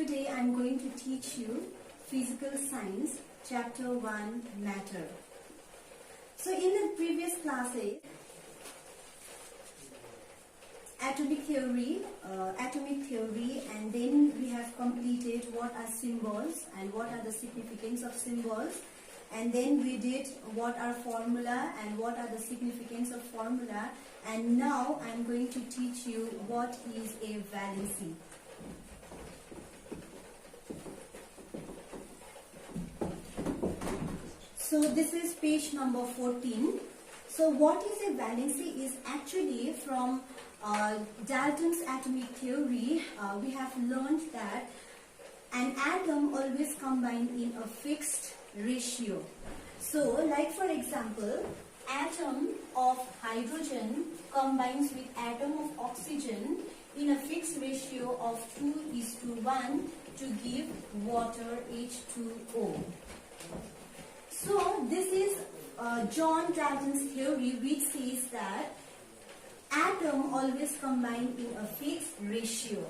today I'm going to teach you Physical Science, Chapter 1, Matter. So in the previous classes, atomic theory, and then we have completed what are symbols and what are the significance of symbols, and then we did what are formula and what are the significance of formula, and now I'm going to teach you what is a valency. So this is page number 14. So what is a valency is actually from Dalton's atomic theory. We have learned that an atom always combines in a fixed ratio. So like for example, atom of hydrogen combines with atom of oxygen in a fixed ratio of 2:1 to give water H2O. So this is John Dalton's theory, which says that atom always combine in a fixed ratio.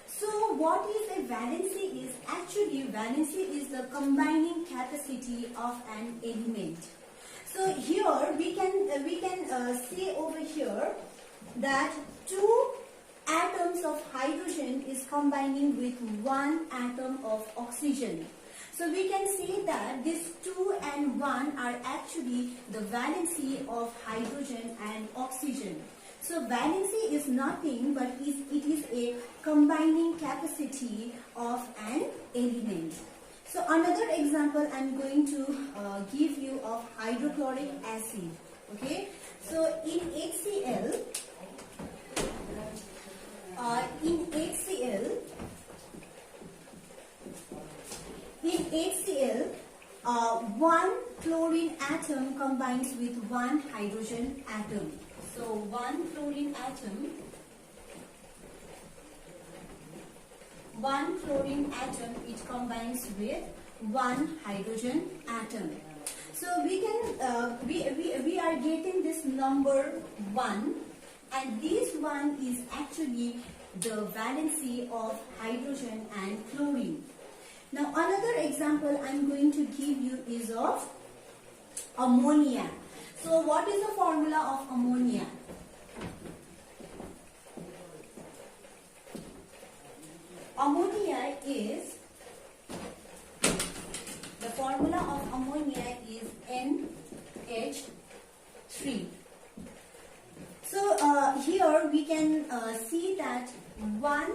So what is a valency is actually valency is the combining capacity of an element. So here we can say over here that two atoms of hydrogen is combining with one atom of oxygen. So we can say that these 2 and 1 are actually the valency of hydrogen and oxygen. So valency is nothing but it is a combining capacity of an element. So another example I'm going to give you of hydrochloric acid. Okay. So in HCl, one chlorine atom combines with one hydrogen atom. So one chlorine atom, it combines with one hydrogen atom. So we can we are getting this number 1, and this one is actually the valency of hydrogen and chlorine. Now another example I'm going to give you is of ammonia. So what is the formula of ammonia? The formula of ammonia is NH3. So here we can see that one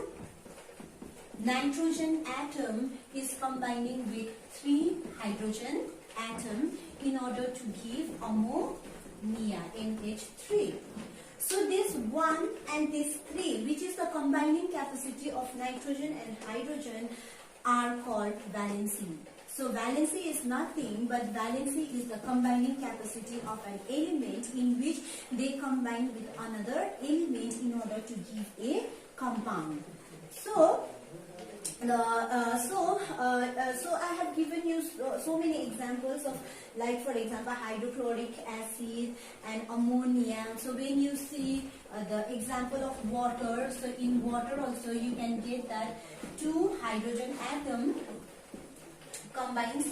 nitrogen atom is combining with 3 hydrogen atoms in order to give ammonia, NH3. So this 1 and this 3, which is the combining capacity of nitrogen and hydrogen, are called valency. So valency is nothing but valency is the combining capacity of an element in which they combine with another element in order to give a compound. So I have given you so many examples of, like for example, hydrochloric acid and ammonia. So when you see the example of water, so in water also you can get that 2 hydrogen atom combines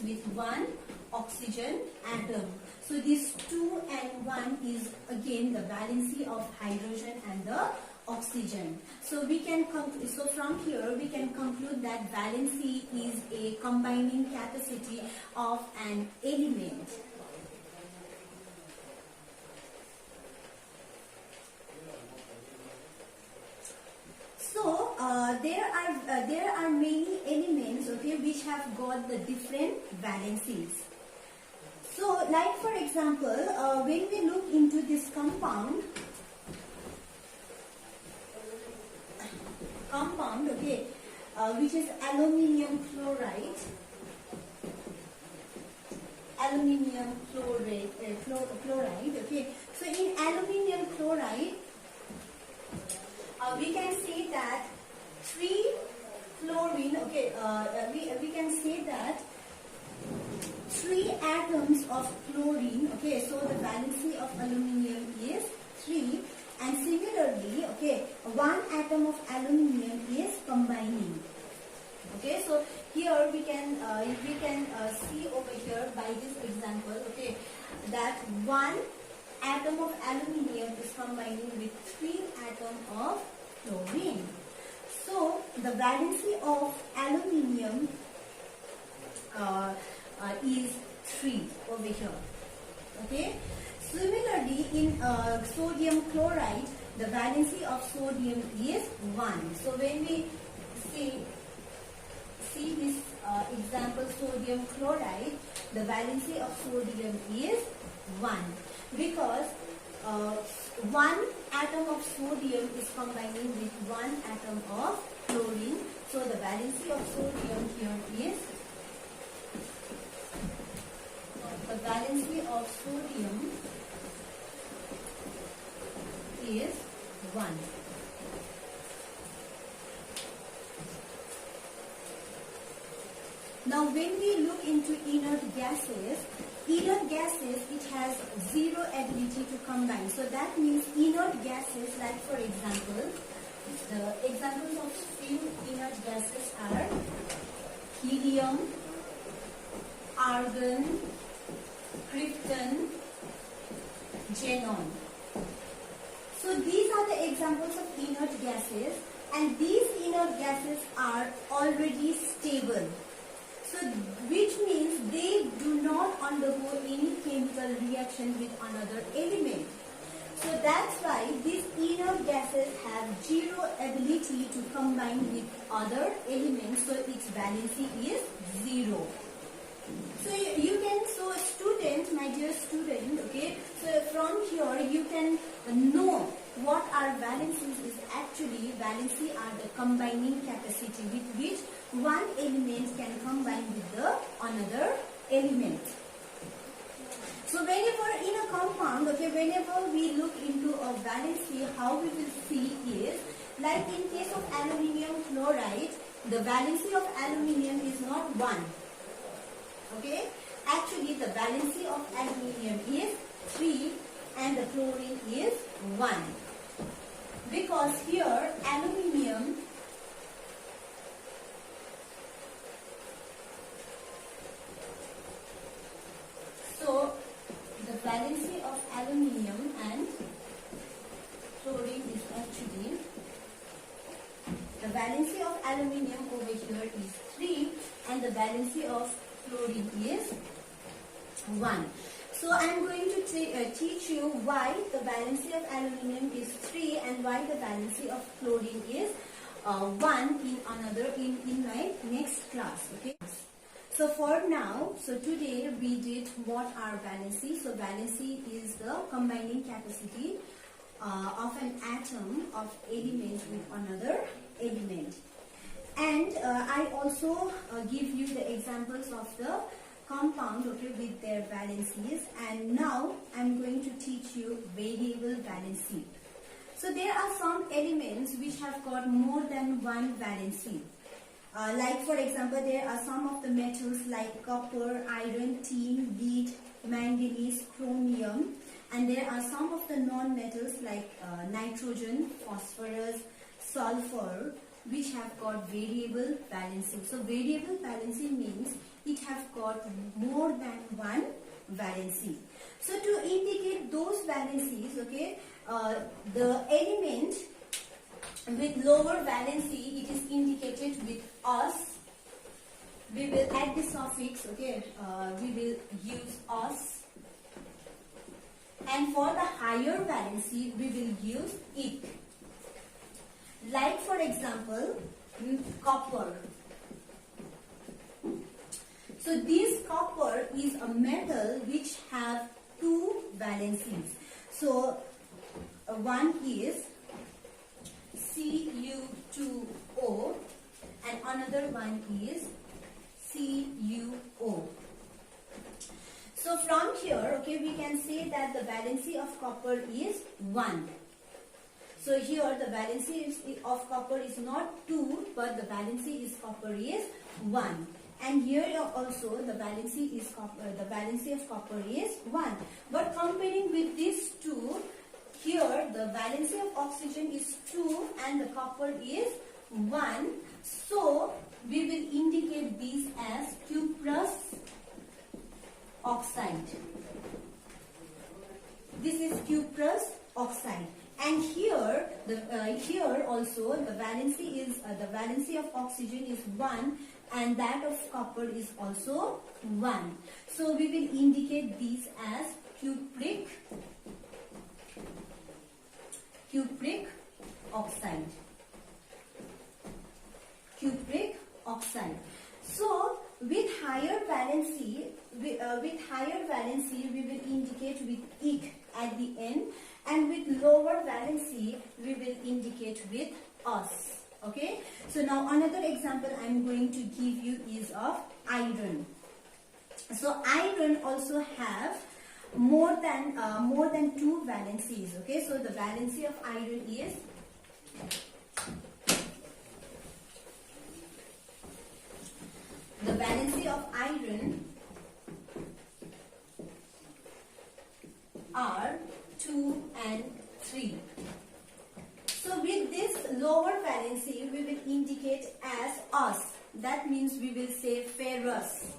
with 1 oxygen atom. So this 2 and 1 is again the valency of hydrogen and the oxygen. So we can from here we can conclude that valency is a combining capacity of an element. So there are many elements, okay, which have got the different valencies. So like for example, when we look into this compound, okay, which is aluminium chloride. Okay. So in aluminium chloride, we can say that 3 chlorine. Okay, we can say that 3 atoms of chlorine. Okay, so the valency of aluminium is 3, and similarly similarly, okay, one atom of aluminium is combining. Okay, so here we can see over here by this example, okay, that one atom of aluminium is combining with 3 atoms of chlorine. So the valency of aluminium is 3 over here. Okay. Similarly, in sodium chloride, the valency of sodium is 1. So when we see this example, sodium chloride, the valency of sodium is 1, because one atom of sodium is combining with one atom of chlorine. So the valency of sodium here is, the valency of sodium is 1. Now when we look into inert gases, it has zero ability to combine. So that means inert gases, like for example, the examples of few inert gases are helium, argon, krypton, xenon. So these are the examples of inert gases, and these inert gases are already stable. So which means they do not undergo any chemical reaction with another element. So that's why these inert gases have zero ability to combine with other elements. So its valency is 0. So you can, so student, my dear student, okay, so from here you can know what our valencies is. Actually, valency are the combining capacity with which one element can combine with the another element. So whenever in a compound, okay, whenever we look into a valency, how we will see is, like in case of aluminium chloride, the valency of aluminium is not 1. Okay, actually the valency of aluminium is 3 and the chlorine is 1, because here aluminium, so the valency of aluminium and chlorine is actually, the valency of aluminium over here is 3 and the valency of chlorine is 1. So I am going to teach you why the valency of aluminium is 3 and why the valency of chlorine is 1 in my next class. Okay. So for now, so today we did what are valency. So valency is the combining capacity of an atom of element with another element. And I also give you the examples of the compound, okay, with their valencies. And now I'm going to teach you variable valency. So there are some elements which have got more than one valency. Like for example, there are some of the metals like copper, iron, tin, lead, manganese, chromium. And there are some of the non-metals like nitrogen, phosphorus, sulfur, which have got variable valency. So variable valency means it have got more than one valency. So to indicate those valencies, okay, the element with lower valency, it is indicated with us. We will add the suffix, okay, we will use us. And for the higher valency, we will use it. Like for example, copper. So this copper is a metal which have two valencies. So one is Cu2O and another one is CuO. So from here, okay, we can say that the valency of copper is 1. So here the valency of copper is not 2, but the valency is copper is 1. And here also the valency is copper, the valency of copper is 1. But comparing with these two, here the valency of oxygen is 2 and the copper is 1. So we will indicate these as cuprous oxide. This is cuprous oxide. And here here also the valency of oxygen is 1 and that of copper is also 1. So we will indicate these as cupric oxide. Cupric oxide. So with higher valency, we will indicate with ic at the end, and with lower valency we will indicate with us. Okay. So now another example I am going to give you is of iron. So iron also have more than 2 valencies. Okay. So the valency of iron is are 2 and 3. So with this lower valency we will indicate as us. That means we will say ferrous.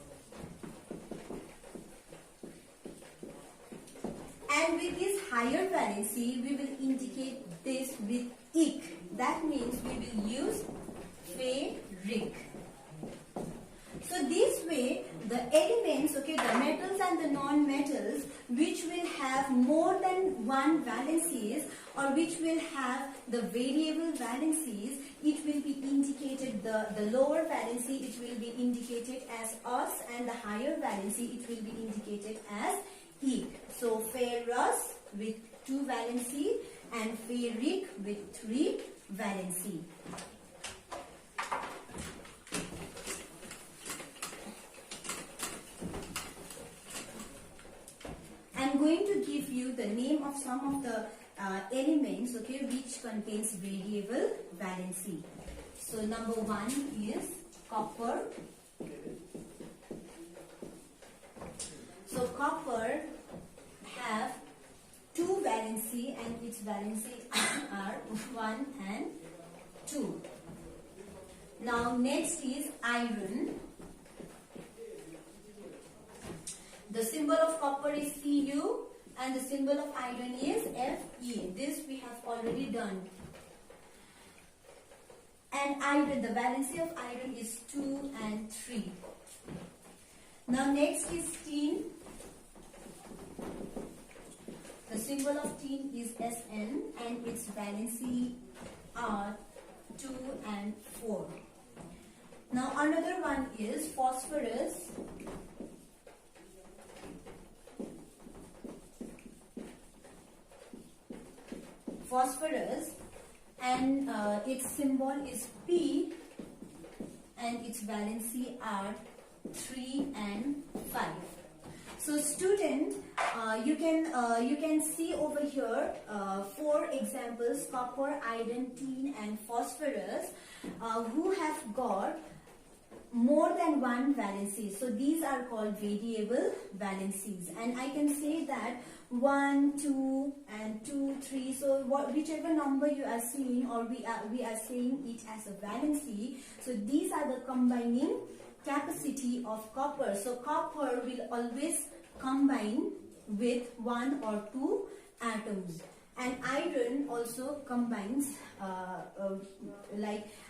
And with this higher valency we will indicate this with ic. That means we will use ferric. So this way the elements, okay, the metals and the non-metals which will have more than 1 valencies or which will have the variable valencies, it will be indicated, the lower valency it will be indicated as us and the higher valency it will be indicated as ic. So ferrous with 2 valency and ferric with 3 valency. I'm going to give you the name of some of the elements, okay, which contains variable valency. So number 1 is copper. So copper have 2 valency and its valency are 1 and 2. Now next is iron. The symbol of copper is Cu and the symbol of iron is Fe. This we have already done. And iron, the valency of iron is 2 and 3. Now next is tin. The symbol of tin is Sn and its valency are 2 and 4. Now another one is phosphorus. Phosphorus and its symbol is P and its valency are 3 and 5. So student, you can see over here 4 examples: copper, iron, tin and phosphorus who have got more than 1 valency. So these are called variable valencies, and I can say that 1, 2 and 2, 3. So whichever number you are seeing, or we are saying it as a valency. So these are the combining capacity of copper. So copper will always combine with 1 or 2 atoms, and iron also combines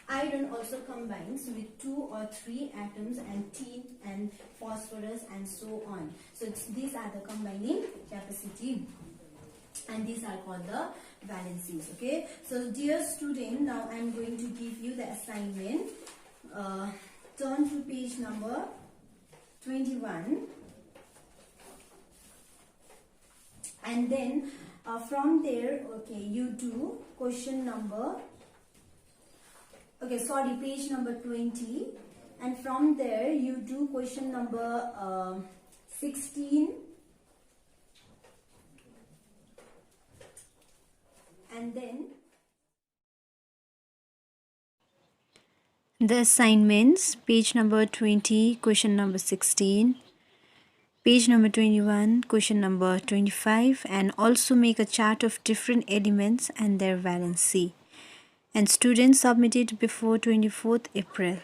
iron also combines with 2 or 3 atoms, and tin and phosphorus and so on. So these are the combining capacity and these are called the valencies. Okay, so dear student, now I am going to give you the assignment. Turn to page number 21 and then from there, okay, you do question number, page number 20, and from there you do question number 16 and then the assignments, page number 20, question number 16. page number 21, question number 25, and also make a chart of different elements and their valency. And students submitted before 24th April.